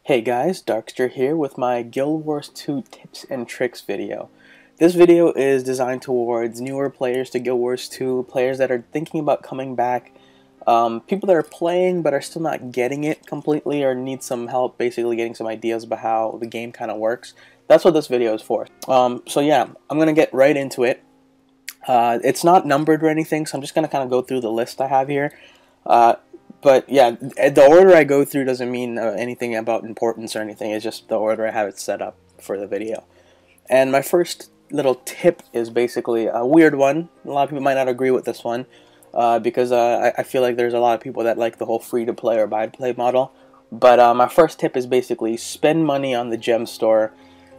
Hey guys, Darkster here with my Guild Wars 2 tips and tricks video. This video is designed towards newer players to Guild Wars 2, players that are thinking about coming back, people that are playing but are still not getting it completely or need some help basically getting some ideas about how the game kind of works. That's what this video is for. So yeah, I'm going to get right into it. It's not numbered or anything, so I'm just going to kind of go through the list I have here. But yeah, the order I go through doesn't mean anything about importance or anything. It's just the order I have it set up for the video. And my first little tip is basically a weird one. A lot of people might not agree with this one because I feel like there's a lot of people that like the whole free-to-play or buy-to-play model. But my first tip is basically spend money on the gem store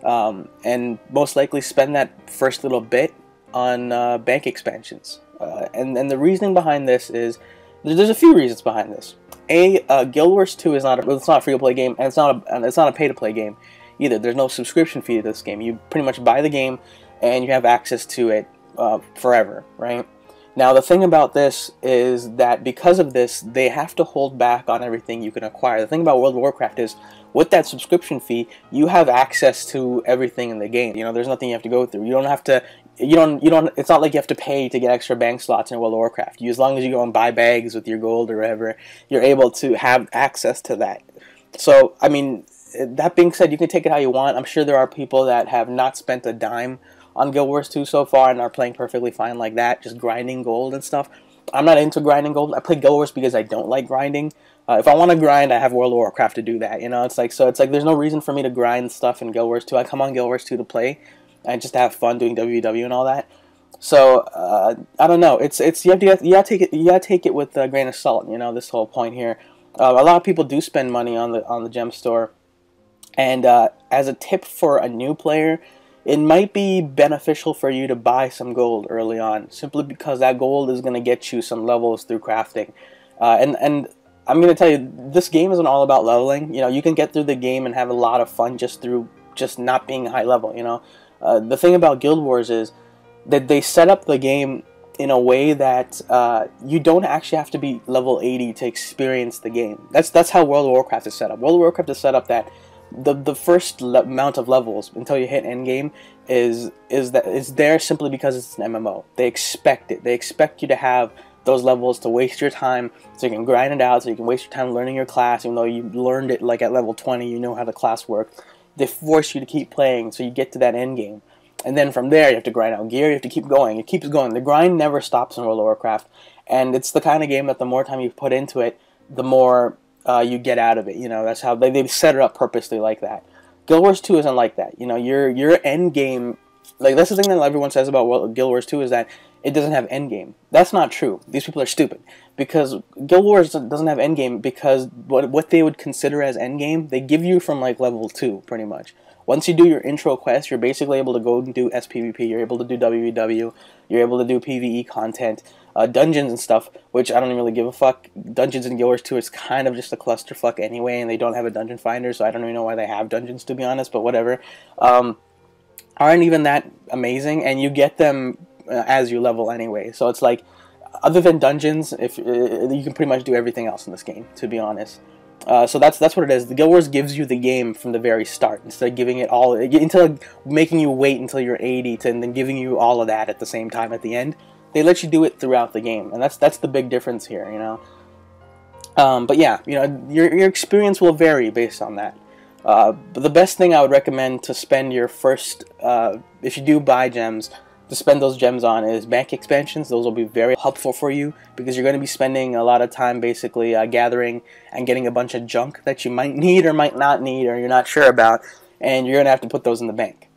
and most likely spend that first little bit on bank expansions. And the reasoning behind this is there's a few reasons behind this. Guild Wars 2 is not a free-to-play game, and it's not a pay-to-play game either. There's no subscription fee to this game. You pretty much buy the game, and you have access to it forever, right? Now, the thing about this is that because of this, they have to hold back on everything you can acquire. The thing about World of Warcraft is, with that subscription fee, you have access to everything in the game. You know, there's nothing you have to go through. You don't have to. It's not like you have to pay to get extra bank slots in World of Warcraft. As long as you go and buy bags with your gold or whatever, you're able to have access to that. So, I mean, that being said, you can take it how you want. I'm sure there are people that have not spent a dime on Guild Wars 2 so far and are playing perfectly fine like that, just grinding gold and stuff. I'm not into grinding gold. I play Guild Wars because I don't like grinding. If I want to grind, I have World of Warcraft to do that. You know, it's like there's no reason for me to grind stuff in Guild Wars 2. I come on Guild Wars 2 to play and just to have fun doing WW and all that. So I don't know. You gotta take it with a grain of salt. You know, this whole point here. A lot of people do spend money on the gem store, and as a tip for a new player, it might be beneficial for you to buy some gold early on, simply because that gold is going to get you some levels through crafting. And I'm going to tell you, this game isn't all about leveling. You know, you can get through the game and have a lot of fun just through not being high level. You know, the thing about Guild Wars is that they set up the game in a way that you don't actually have to be level 80 to experience the game. That's how World of Warcraft is set up. World of Warcraft is set up that the first amount of levels until you hit endgame is there simply because it's an MMO. They expect it. They expect you to have those levels to waste your time, so you can grind it out, so you can waste your time learning your class, even though you learned it like at level 20, you know how the class works. They force you to keep playing so you get to that end game. And then from there, you have to grind out gear, you have to keep going. It keeps going. The grind never stops in World of Warcraft. And it's the kind of game that the more time you put into it, the more you get out of it. You know, that's how they set it up purposely like that. Guild Wars 2 isn't like that. You know, your end game, like that's the thing that everyone says about Guild Wars 2 is that it doesn't have end game. That's not true. These people are stupid, because Guild Wars doesn't have end game because what they would consider as end game, they give you from like level 2 pretty much. Once you do your intro quest, you're basically able to go and do SPVP, you're able to do WW, you're able to do PvE content, dungeons and stuff, which I don't even really give a fuck. Dungeons in Guild Wars 2 is kind of just a clusterfuck anyway, and they don't have a dungeon finder, so I don't even know why they have dungeons, to be honest, but whatever. Aren't even that amazing, and you get them as you level anyway, so it's like, other than dungeons, if you can pretty much do everything else in this game, to be honest. So that's what it is. The Guild Wars gives you the game from the very start, instead of giving it all, making you wait until you're 80 and then giving you all of that at the same time at the end. They let you do it throughout the game, and that's the big difference here, you know. But yeah, you know, your experience will vary based on that. But the best thing I would recommend to spend your first, if you do buy gems, to spend those gems on is bank expansions. Those will be very helpful for you because you're going to be spending a lot of time basically gathering and getting a bunch of junk that you might need or might not need or you're not sure about, and you're going to have to put those in the bank.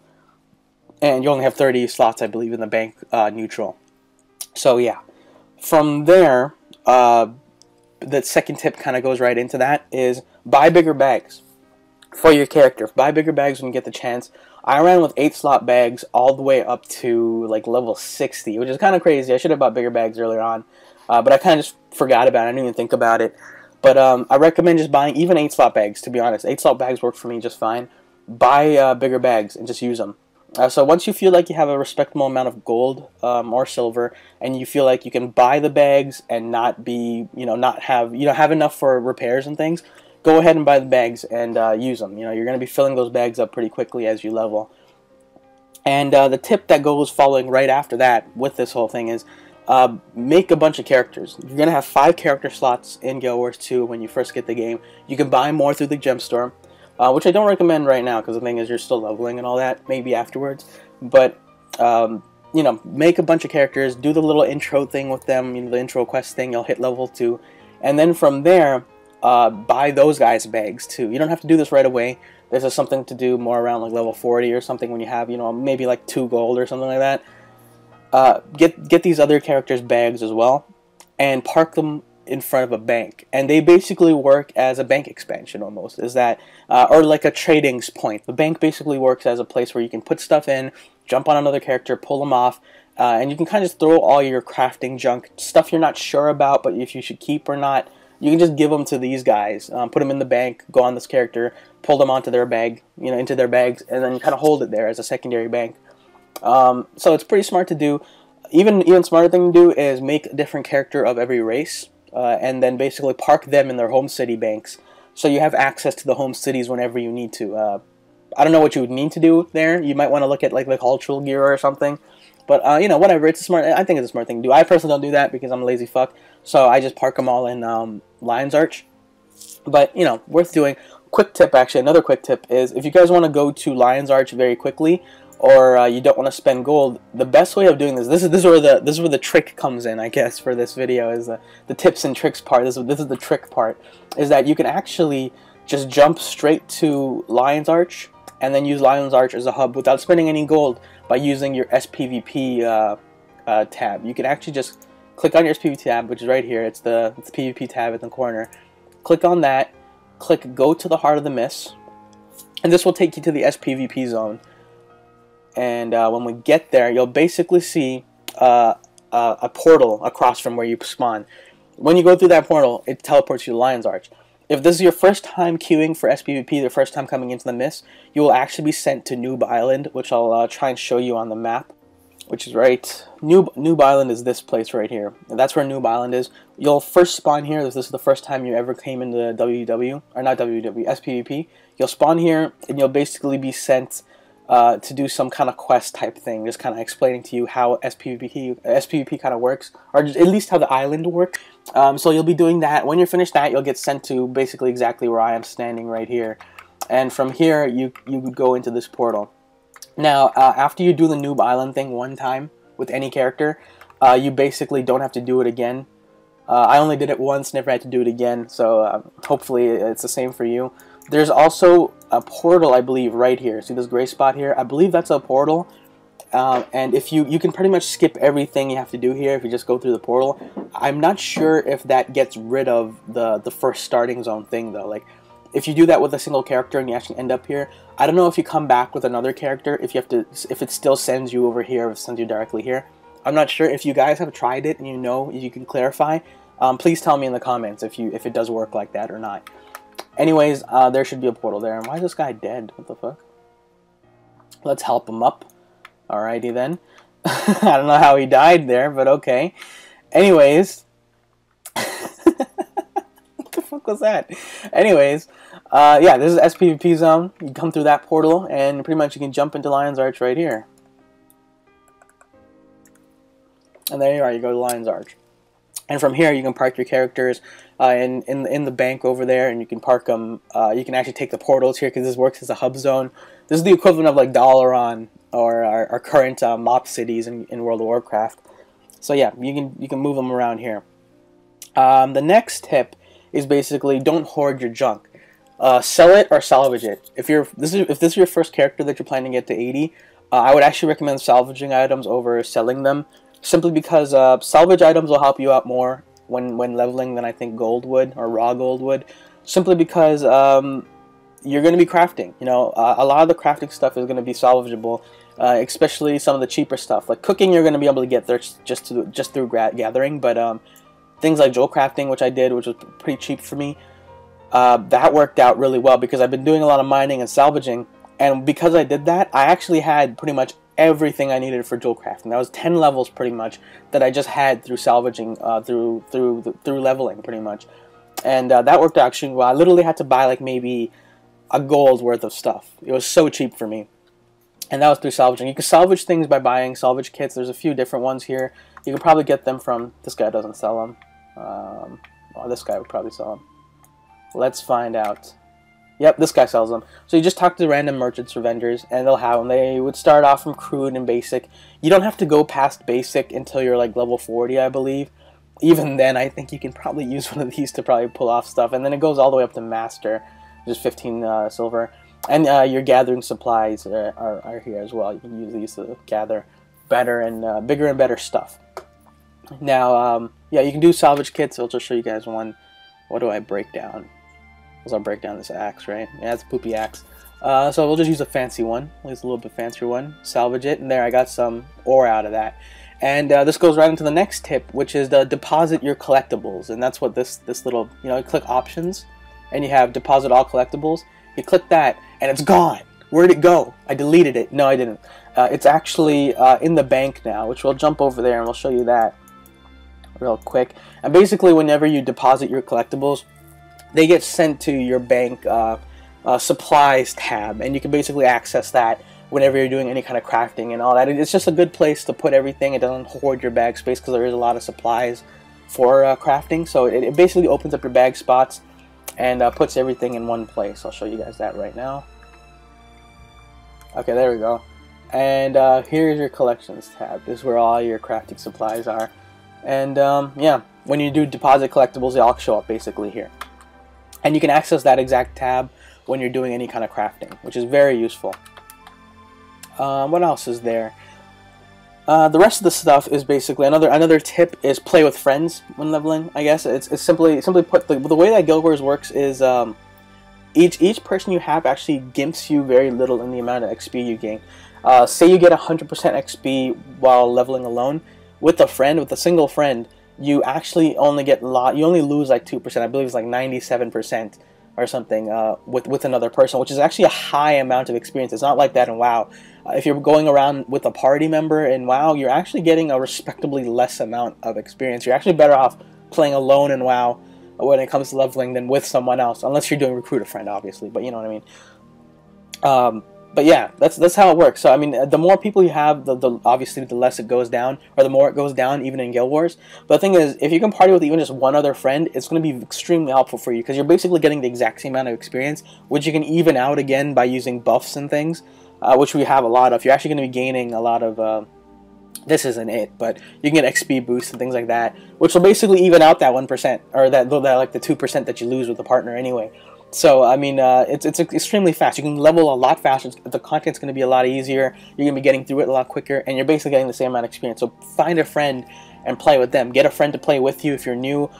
And you only have 30 slots, I believe, in the bank neutral. So yeah, from there, the second tip kind of goes right into that, is buy bigger bags for your character. Buy bigger bags when you get the chance. I ran with 8 slot bags all the way up to like level 60, which is kind of crazy. I should have bought bigger bags earlier on, but I kind of just forgot about it. I didn't even think about it. But I recommend just buying even 8 slot bags, to be honest. 8 slot bags work for me just fine. Buy bigger bags and just use them. So once you feel like you have a respectable amount of gold or silver, and you feel like you can buy the bags and not be, have enough for repairs and things, go ahead and buy the bags and use them. You know, you're going to be filling those bags up pretty quickly as you level. And the tip that goes following right after that with this whole thing is make a bunch of characters. You're going to have 5 character slots in Guild Wars 2 when you first get the game. You can buy more through the gem store, which I don't recommend right now because the thing is you're still leveling and all that, maybe afterwards. But you know, make a bunch of characters, do the little intro thing with them, you know, the intro quest thing, you'll hit level 2, and then from there, buy those guys bags too. You don't have to do this right away. This is something to do more around like level 40 or something when you have, you know, maybe like 2 gold or something like that. Get these other characters bags as well, and park them in front of a bank, and they basically work as a bank expansion almost, is that, or like a trading point. The bank basically works as a place where you can put stuff in, jump on another character, pull them off, and you can kind of just throw all your crafting junk, stuff you're not sure about, but if you should keep or not, you can just give them to these guys, put them in the bank, go on this character, pull them onto their bag, you know, into their bags, and then you kind of hold it there as a secondary bank. So it's pretty smart to do. Even smarter thing to do is make a different character of every race, and then basically park them in their home city banks, so you have access to the home cities whenever you need to. I don't know what you would need to do there. You might want to look at like the cultural gear or something. But, you know, whatever. It's a smart. I think it's a smart thing to do. I personally don't do that because I'm a lazy fuck. So I just park them all in Lion's Arch. But, you know, worth doing. Quick tip, actually. Another quick tip is if you guys want to go to Lion's Arch very quickly, or you don't want to spend gold, the best way of doing this is where the trick comes in, I guess, for this video, is the tips and tricks part. This is the trick part, is that you can actually just jump straight to Lion's Arch and then use Lion's Arch as a hub without spending any gold by using your SPVP tab. You can actually just click on your SPVP tab, which is right here. It's the PvP tab in the corner. Click on that, click Go to the Heart of the Mist, and this will take you to the SPVP zone. And when we get there, you'll basically see a portal across from where you spawn. When you go through that portal, it teleports you to Lion's Arch. If this is your first time queuing for SPVP, the first time coming into the mist, you will actually be sent to Noob Island, which I'll try and show you on the map, which is right. Noob Island is this place right here. And that's where Noob Island is. You'll first spawn here. This is the first time you ever came into WW, or not WW, SPVP. You'll spawn here, and you'll basically be sent to do some kind of quest type thing, just kind of explaining to you how SPVP kind of works, or just at least how the island works. So you'll be doing that. When you're finished that, you'll get sent to basically exactly where I am standing right here. And from here, you would go into this portal. Now, after you do the Noob Island thing one time with any character, you basically don't have to do it again. I only did it once, never had to do it again, so hopefully it's the same for you. There's also a portal, I believe, right here. See this gray spot here? I believe that's a portal. And if you can pretty much skip everything you have to do here if you just go through the portal. I'm not sure if that gets rid of the first starting zone thing, though. Like, if you do that with a single character and you actually end up here, I don't know if you come back with another character, if it still sends you over here, or if it sends you directly here. I'm not sure. If you guys have tried it and you know, you can clarify, please tell me in the comments if it does work like that or not. Anyways, there should be a portal there. And why is this guy dead? What the fuck? Let's help him up. Alrighty then. I don't know how he died there, but okay. Anyways. What the fuck was that? Anyways, yeah, this is SPVP zone. You come through that portal, and pretty much you can jump into Lion's Arch right here. And there you are, you go to Lion's Arch. And from here, you can park your characters in the bank over there, and you can park them. You can actually take the portals here because this works as a hub zone. This is the equivalent of like Dalaran or our current mop cities in World of Warcraft. So yeah, you can move them around here. The next tip is basically don't hoard your junk. Sell it or salvage it. If this is your first character that you're planning to get to 80, I would actually recommend salvaging items over selling them. Simply because salvage items will help you out more when leveling than I think gold would, or raw gold would. Simply because you're going to be crafting. You know, a lot of the crafting stuff is going to be salvageable, especially some of the cheaper stuff. Like cooking, you're going to be able to get there just through gathering. But things like jewel crafting, which I did, which was pretty cheap for me, that worked out really well because I've been doing a lot of mining and salvaging. And because I did that, I actually had pretty much everything I needed for jewel crafting. That was 10 levels pretty much that I just had through salvaging, through leveling pretty much. and that worked out actually well. I literally had to buy like maybe a gold worth of stuff. It was so cheap for me. And that was through salvaging. You can salvage things by buying salvage kits. There's a few different ones here. You can probably get them from... This guy doesn't sell them. Oh, this guy would probably sell them. Let's find out. Yep, this guy sells them. So you just talk to random merchants or vendors, and they'll have them. They would start off from crude and basic. You don't have to go past basic until you're like level 40, I believe. Even then, I think you can probably use one of these to probably pull off stuff. And then it goes all the way up to master, which is 15 silver. And your gathering supplies are here as well. You can use these to gather better and bigger and better stuff. Now, yeah, you can do salvage kits. I'll just show you guys one. What do I break down? I'll break down this axe, right? Yeah, it's a poopy axe. So we'll just use a fancy one. Use a little bit fancier one. Salvage it, and there I got some ore out of that. And this goes right into the next tip, which is to deposit your collectibles. And that's what this little, you click options, and you have deposit all collectibles. You click that, and it's gone. Where'd it go? I deleted it. No, I didn't. It's actually in the bank now, which we'll jump over there and we'll show you that real quick. And basically, whenever you deposit your collectibles, they get sent to your bank supplies tab, and you can basically access that whenever you're doing any kind of crafting and all that. It's just a good place to put everything. It doesn't hoard your bag space because there is a lot of supplies for crafting. So it basically opens up your bag spots and puts everything in one place. I'll show you guys that right now. Okay, there we go. And here's your collections tab. This is where all your crafting supplies are. And yeah, when you do deposit collectibles, they all show up basically here. And you can access that exact tab when you're doing any kind of crafting, which is very useful. What else is there? The rest of the stuff is basically another tip is play with friends when leveling. I guess it's simply put, the way that Guild Wars works is each person you have actually gimps you very little in the amount of XP you gain. Say you get 100% XP while leveling alone. With a single friend, you actually only get you only lose like 2%. I believe it's like 97% or something with another person, which is actually a high amount of experience. It's not like that in WoW. If you're going around with a party member in WoW, you're actually getting a respectably less amount of experience. You're actually better off playing alone in WoW when it comes to leveling than with someone else, unless you're doing recruit a friend, obviously. But you know what I mean. But yeah, that's how it works. So I mean, the more people you have, obviously the less it goes down, or the more it goes down, even in Guild Wars. But the thing is, if you can party with even just one other friend, it's going to be extremely helpful for you because you're basically getting the exact same amount of experience, which you can even out again by using buffs and things, which we have a lot of. You're actually going to be gaining a lot of. This isn't it, but you can get XP boosts and things like that, which will basically even out that 1%, or that like the 2% that you lose with a partner anyway. So, I mean, it's extremely fast. You can level a lot faster. The content's going to be a lot easier. You're going to be getting through it a lot quicker, and you're basically getting the same amount of experience. So find a friend and play with them. Get a friend to play with you if you're new.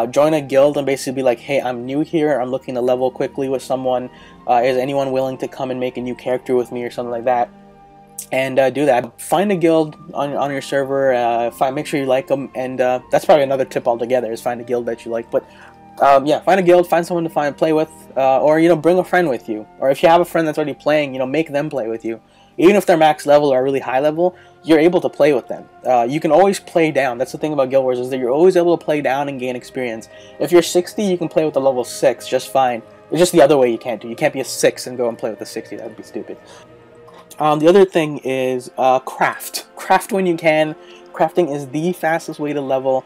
Join a guild and basically be like, hey, I'm new here. I'm looking to level quickly with someone. Is anyone willing to come and make a new character with me or something like that? And do that. Find a guild on your server. Make sure you like them. And that's probably another tip altogether, is find a guild that you like. But yeah, find a guild, find someone to play with, or bring a friend with you. Or if you have a friend that's already playing, make them play with you. Even if they're max level or really high level, you're able to play with them. You can always play down. That's the thing about Guild Wars, is that you're always able to play down and gain experience. If you're 60, you can play with a level 6 just fine. It's just the other way you can't do. You can't be a 6 and go and play with a 60. That would be stupid. The other thing is craft. Craft when you can. Crafting is the fastest way to level.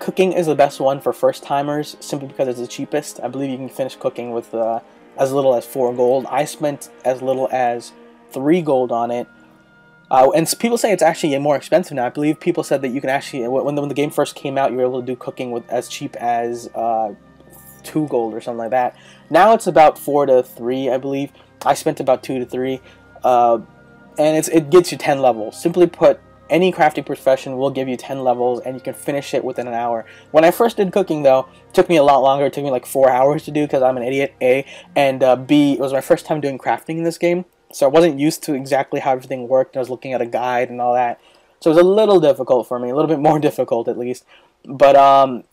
Cooking is the best one for first-timers, simply because it's the cheapest. I believe you can finish cooking with as little as 4 gold. I spent as little as 3 gold on it. And people say it's actually more expensive now. I believe people said that you can actually, when the game first came out, you were able to do cooking with as cheap as 2 gold or something like that. Now it's about 4 to 3, I believe. I spent about 2 to 3. And it gets you 10 levels. Simply put, any crafting profession will give you 10 levels, and you can finish it within an hour. When I first did cooking, though, it took me a lot longer. It took me like 4 hours to do because I'm an idiot, A. And B, it was my first time doing crafting in this game, so I wasn't used to exactly how everything worked. I was looking at a guide and all that. So it was a little difficult for me, a little bit more difficult at least. But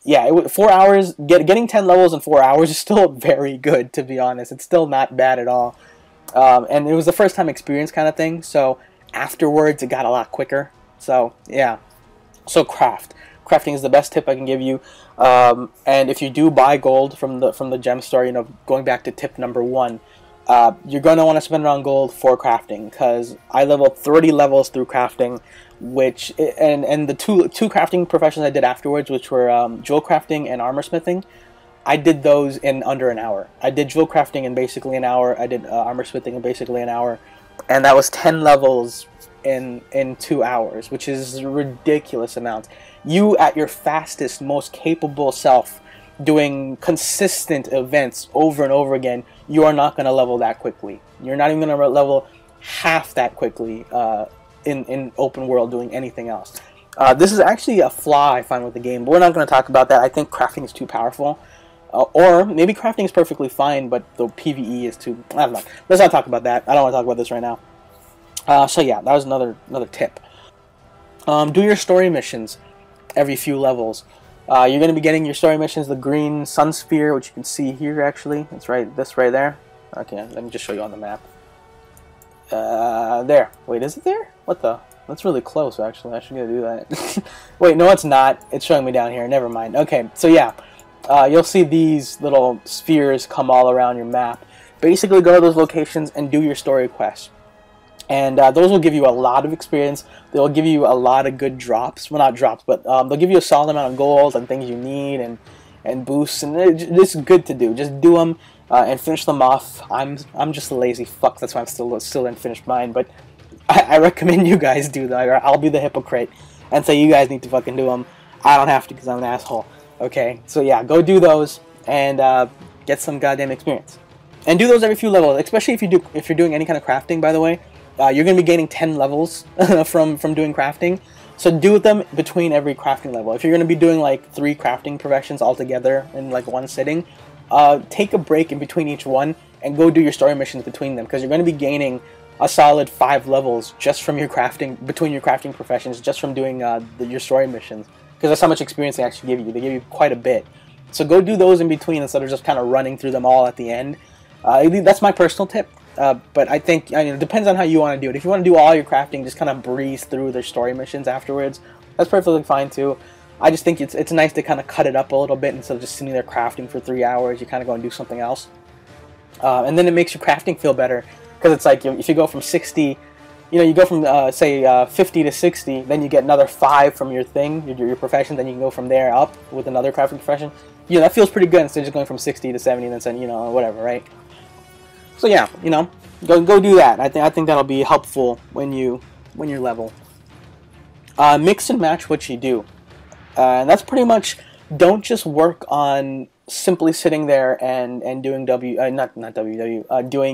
yeah, 4 hours, getting 10 levels in 4 hours is still very good, to be honest. It's still not bad at all. And it was the first time experience kind of thing, so afterwards it got a lot quicker. So yeah, So crafting is the best tip I can give you. And if you do buy gold from the gem store, going back to tip number 1, you're going to want to spend it on gold for crafting, because I leveled 30 levels through crafting, which and the two crafting professions I did afterwards, which were jewel crafting and armor smithing. I did those in under an hour. I did jewel crafting in basically an hour. I did armor smithing in basically an hour, and that was 10 levels in 2 hours, which is a ridiculous amount. You at your fastest, most capable self, doing consistent events over and over again, you are not going to level that quickly. You're not even going to level half that quickly in open world doing anything else. This is actually a flaw I find with the game, but we're not going to talk about that. I think crafting is too powerful. Or maybe crafting is perfectly fine, but the PvE is too... I don't know. Let's not talk about that. I don't want to talk about this right now. So yeah, that was another tip. Do your story missions every few levels. You're going to be getting your story missions, the green sun sphere, which you can see here actually. It's this right there. Okay, let me just show you on the map. There. Wait, is it there? What the? That's really close actually. I should go do that. Wait, no it's not. It's showing me down here. Never mind. Okay, so yeah. You'll see these little spheres come all around your map. Basically go to those locations and do your story quests. And those will give you a lot of experience. They'll give you a lot of good drops. Well, not drops, but they'll give you a solid amount of gold and things you need and boosts. And it's good to do. Just do them and finish them off. I'm just a lazy fuck. That's why I'm still didn't finish mine. But I recommend you guys do that. Or I'll be the hypocrite and say you guys need to fucking do them. I don't have to because I'm an asshole. Okay, so yeah, go do those and get some goddamn experience. And do those every few levels, especially if you're doing any kind of crafting. By the way, you're going to be gaining 10 levels from doing crafting. So do them between every crafting level. If you're going to be doing like 3 crafting professions all together in like one sitting, take a break in between each one and go do your story missions between them, because you're going to be gaining a solid 5 levels just from your crafting, between your crafting professions, just from doing your story missions. Because that's how much experience they actually give you. They give you quite a bit. So go do those in between instead of just kind of running through them all at the end. That's my personal tip. But I think it depends on how you want to do it. If you want to do all your crafting, just kind of breeze through the story missions afterwards, that's perfectly fine too. I just think it's nice to kind of cut it up a little bit instead of just sitting there crafting for 3 hours. You kind of go and do something else. And then it makes your crafting feel better. Because it's like if you go from 60... you go from, say, 50 to 60, then you get another 5 from your thing, your profession, then you can go from there up with another crafting profession. That feels pretty good instead of just going from 60 to 70 and then saying, whatever, right? So yeah, go do that. I think that'll be helpful when you level. Mix and match what you do. And that's pretty much, don't just work on simply sitting there and doing doing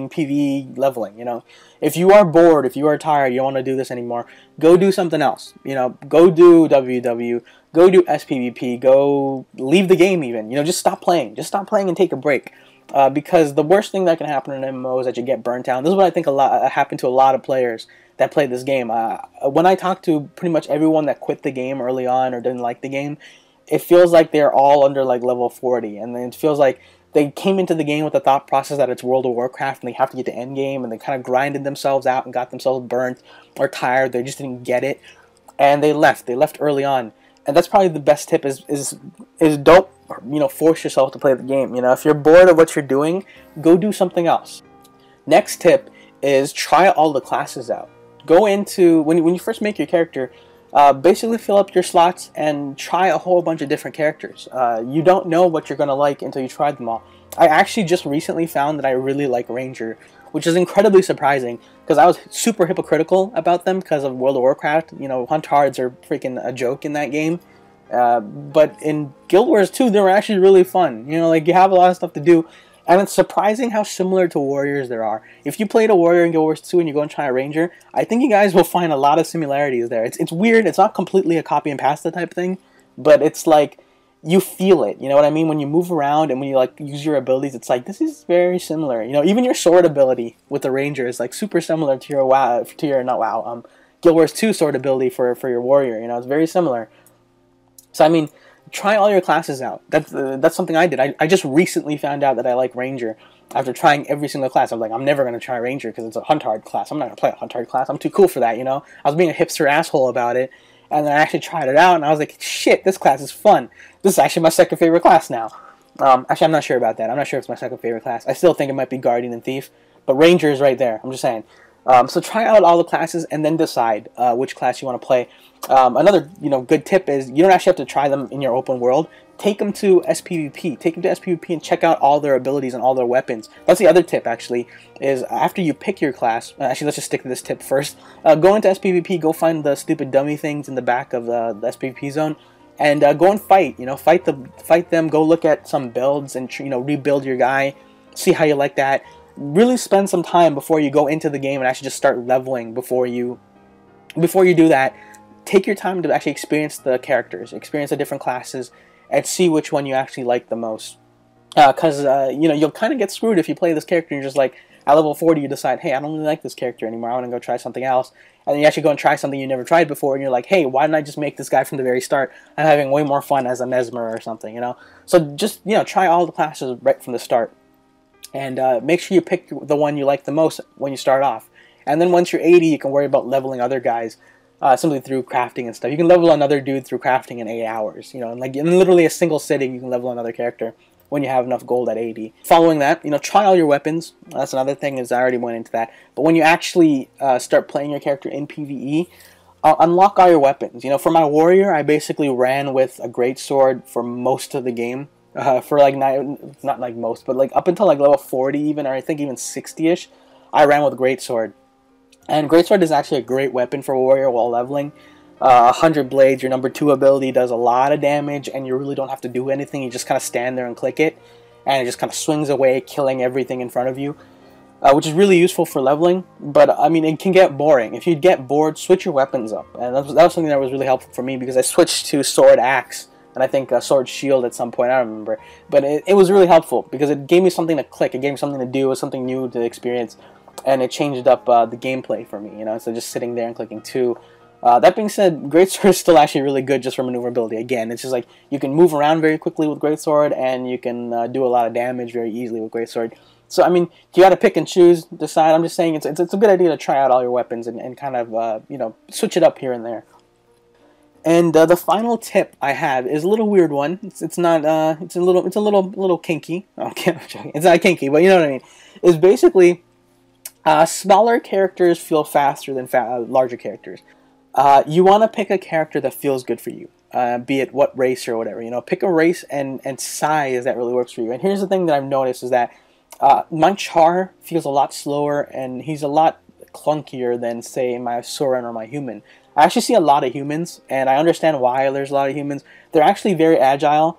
PvE leveling. If you are bored, if you are tired, you don't want to do this anymore, go do something else. Go do WW, go do SPVP, go leave the game even. Just stop playing and take a break. Because the worst thing that can happen in an MMO is that you get burnt out. This is what I think happened to a lot of players that played this game. When I talked to pretty much everyone that quit the game early on or didn't like the game, it feels like they're all under like level 40, and then it feels like they came into the game with the thought process that it's World of Warcraft and they have to get to end game, and they kind of grinded themselves out and got themselves burnt or tired. They just didn't get it, and they left. They left early on, and that's probably the best tip: is don't force yourself to play the game. If you're bored of what you're doing, go do something else. Next tip is try all the classes out. Go into when you first make your character. Basically fill up your slots and try a whole bunch of different characters. You don't know what you're going to like until you try them all. I actually just recently found that I really like Ranger, which is incredibly surprising because I was super hypocritical about them because of World of Warcraft. Huntards are freaking a joke in that game. But in Guild Wars 2, they were actually really fun. You have a lot of stuff to do. And it's surprising how similar to warriors there are. If you played a warrior in Guild Wars 2 and you go and try a ranger, I think you guys will find a lot of similarities there. It's weird. It's not completely a copy and pasta type thing, but it's like you feel it. You know what I mean? When you move around and when you use your abilities, it's like this is very similar. Even your sword ability with the ranger is like super similar to your Guild Wars 2 sword ability for your warrior. It's very similar. So I mean, try all your classes out. That's something I did. I just recently found out that I like Ranger after trying every single class. I'm like, I'm never going to try Ranger because it's a Huntard class. I'm not going to play a Huntard class. I'm too cool for that, I was being a hipster asshole about it. and then I actually tried it out, and I was like, shit, this class is fun. This is actually my second favorite class now. Actually, I'm not sure about that. I'm not sure if it's my second favorite class. I still think it might be Guardian and Thief, but Ranger is right there. I'm just saying. So try out all the classes and then decide which class you want to play. Another good tip is you don't actually have to try them in your open world. Take them to SPVP. Take them to SPVP and check out all their abilities and all their weapons. That's the other tip, actually, is after you pick your class, actually let's just stick to this tip first. Go into SPVP, go find the stupid dummy things in the back of the SPVP zone, and go and fight. Fight them. Go look at some builds and rebuild your guy. See how you like that. Really spend some time before you go into the game and actually just start leveling. Before you do that, take your time to actually experience the characters, experience the different classes, and see which one you actually like the most. Because you'll kind of get screwed if you play this character and you're just like, at level 40 you decide, hey, I don't really like this character anymore, I want to go try something else. And then you actually go and try something you never tried before, and you're like, hey, why didn't I just make this guy from the very start? I'm having way more fun as a Mesmer or something, So just, try all the classes right from the start. And make sure you pick the one you like the most when you start off. And then once you're 80, you can worry about leveling other guys simply through crafting and stuff. You can level another dude through crafting in 8 hours. In literally a single sitting, you can level another character when you have enough gold at 80. Following that, try all your weapons. That's another thing, is I already went into that. But when you actually start playing your character in PvE, unlock all your weapons. For my warrior, I basically ran with a greatsword for most of the game. For like not like most, but like up until like level 40 even, or I think even 60ish, I ran with greatsword. And greatsword is actually a great weapon for warrior while leveling. 100 blades, your number 2 ability, does a lot of damage, and you really don't have to do anything. You just kind of stand there and click it, and it just kind of swings away, killing everything in front of you, which is really useful for leveling. But I mean, it can get boring. If you get bored, switch your weapons up, and that was something that was really helpful for me, because I switched to sword axe, and I think sword shield at some point, I don't remember. But it was really helpful, because it gave me something to click, it gave me something to do, it was something new to experience, and it changed up the gameplay for me, instead of just sitting there and clicking 2. That being said, Greatsword is still actually really good just for maneuverability. Again, it's just like, you can move around very quickly with Greatsword, and you can do a lot of damage very easily with Greatsword. So, I mean, you gotta pick and choose, decide. I'm just saying it's a good idea to try out all your weapons and kind of, switch it up here and there. And the final tip I have is a little weird one. It's not it's a little kinky. Okay, I'm joking. It's not kinky, but you know what I mean. It's basically smaller characters feel faster than larger characters. You want to pick a character that feels good for you, be it what race or whatever. Pick a race and size that really works for you. And here's the thing that I've noticed is that my Char feels a lot slower, and he's a lot clunkier than, say, my Soren or my human. I actually see a lot of humans, and I understand why there's a lot of humans. They're actually very agile,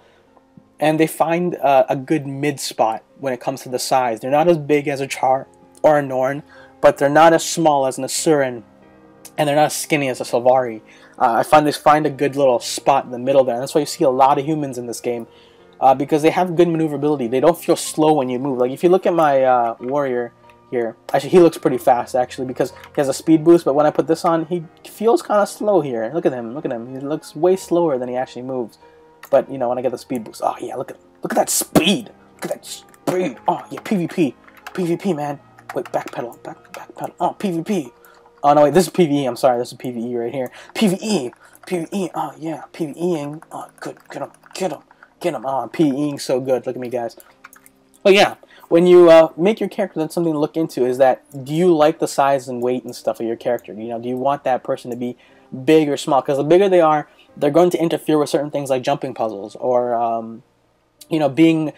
and they find a good mid-spot when it comes to the size. They're not as big as a Char or a Norn, but they're not as small as an Asuran, and they're not as skinny as a Sylvari. I find they find a good little spot in the middle there, and that's why you see a lot of humans in this game, because they have good maneuverability. They don't feel slow when you move. Like, if you look at my warrior here, actually, he looks pretty fast, actually, because he has a speed boost, but when I put this on, he feels kind of slow here. Look at him, he looks way slower than he actually moves. But, when I get the speed boost, oh yeah, look at that speed! Look at that speed! Oh yeah, PvP, man! Wait, backpedal, oh, PvP! Oh no, wait, this is PvE, I'm sorry, this is PvE right here. PvE, oh yeah, PvEing, oh good, get him, oh, I'm PvEing so good, look at me, guys. But yeah, when you make your character, that's something to look into, is that, do you like the size and weight and stuff of your character? Do you want that person to be big or small? Because the bigger they are, they're going to interfere with certain things like jumping puzzles, or, being,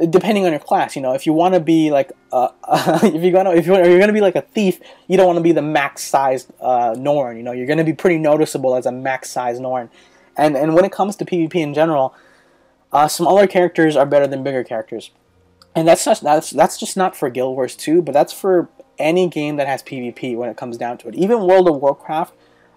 depending on your class, if you want to be like, if you're going to be like a thief, you don't want to be the max-sized Norn, you're going to be pretty noticeable as a max-sized Norn. And when it comes to PvP in general, smaller characters are better than bigger characters. And that's just not for Guild Wars 2, but that's for any game that has PvP when it comes down to it. Even World of Warcraft,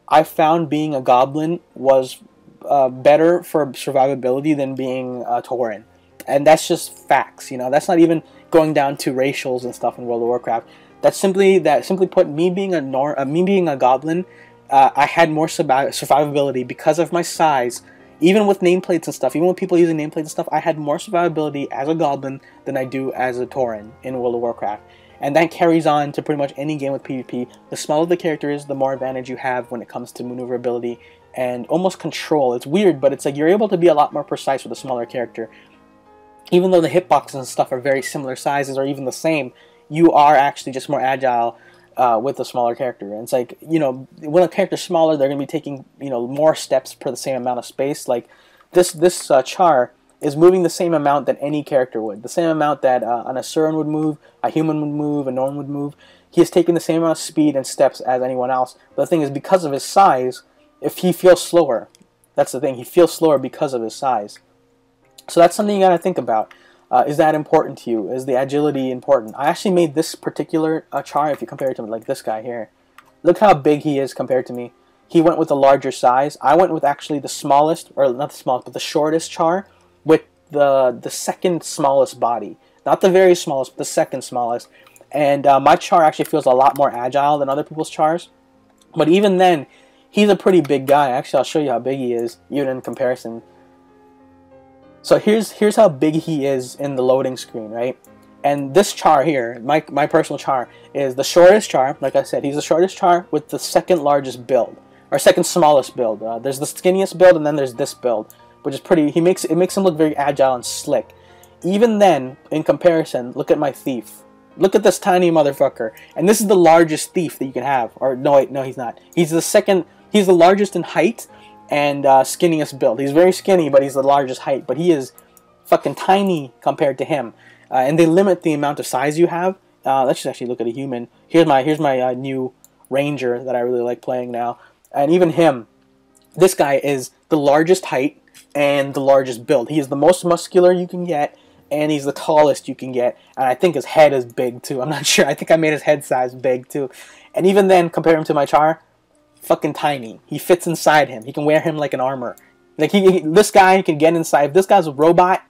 I found being a goblin was better for survivability than being a Tauren. And that's just facts, That's not even going down to racials and stuff in World of Warcraft. Simply put, me being a goblin, I had more survivability because of my size. Even with nameplates and stuff, even with people using nameplates and stuff, I had more survivability as a goblin than I do as a Tauren in World of Warcraft. And that carries on to pretty much any game with PvP. The smaller the character is, the more advantage you have when it comes to maneuverability and almost control. It's weird, but it's like you're able to be a lot more precise with a smaller character. Even though the hitboxes and stuff are very similar sizes or even the same, you are actually just more agile with a smaller character. And it's like, you know, when a character's smaller, they're going to be taking, you know, more steps per the same amount of space. Like this Char is moving the same amount that any character would. The same amount that an Asuran would move, a human would move, a Norn would move. He is taking the same amount of speed and steps as anyone else. But the thing is, because of his size, if he feels slower, that's the thing, he feels slower because of his size. So that's something you got to think about. Is that important to you? Is the agility important? I actually made this particular Char, if you compare it to like this guy here. Look how big he is compared to me. He went with a larger size. I went with actually the smallest, or not the smallest, but the shortest Char with the second smallest body. Not the very smallest, but the second smallest. And my Char actually feels a lot more agile than other people's Chars. But even then, he's a pretty big guy. Actually, I'll show you how big he is, even in comparison. So here's how big he is in the loading screen, right? And this Char here, my personal Char, is the shortest Char. Like I said, he's the shortest Char with the second largest build, or second smallest build. There's the skinniest build, and then there's this build, which is pretty. It makes him look very agile and slick. Even then, in comparison, look at my Thief. Look at this tiny motherfucker. And this is the largest Thief that you can have. Or no, wait, no, he's not. He's the second. He's the largest in height and skinniest build. He's very skinny, but he's the largest height. But he is fucking tiny compared to him. And they limit the amount of size you have. Let's just actually look at a human. Here's my new Ranger that I really like playing now. And even him, this guy is the largest height and the largest build. He is the most muscular you can get, and he's the tallest you can get. And I think his head is big too. I'm not sure. I think I made his head size big too. And even then, compare him to my Char, fucking tiny. He fits inside him. He can wear him like an armor. Like this guy can get inside. If this guy's a robot,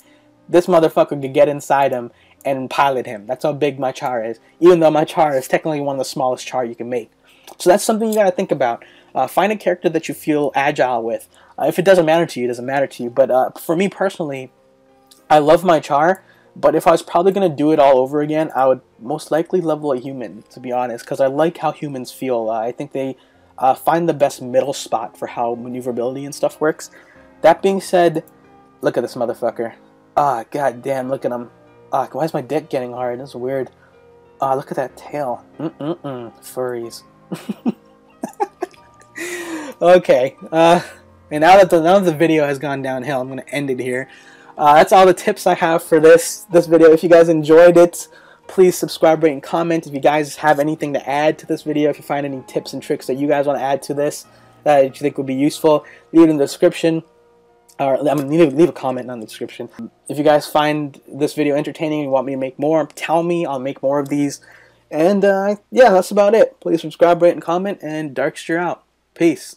this motherfucker can get inside him and pilot him. That's how big my Char is. Even though my Char is technically one of the smallest Char you can make. So that's something you gotta think about. Find a character that you feel agile with. If it doesn't matter to you, it doesn't matter to you. But for me personally, I love my Char, but if I was probably going to do it all over again, I would most likely level a human, to be honest, because I like how humans feel. I think they find the best middle spot for how maneuverability and stuff works. That being said, look at this motherfucker. God damn, look at him. Why is my dick getting hard? That's weird. Look at that tail. Furries. Okay, and now that the video has gone downhill, I'm going to end it here. That's all the tips I have for this video. If you guys enjoyed it, please subscribe, rate, and comment. If you guys have anything to add to this video, if you find any tips and tricks that you guys want to add to this that you think would be useful, leave it in the description. Or leave a comment in the description. If you guys find this video entertaining and you want me to make more, tell me. I'll make more of these. And yeah, that's about it. Please subscribe, rate, and comment. And Darkster out. Peace.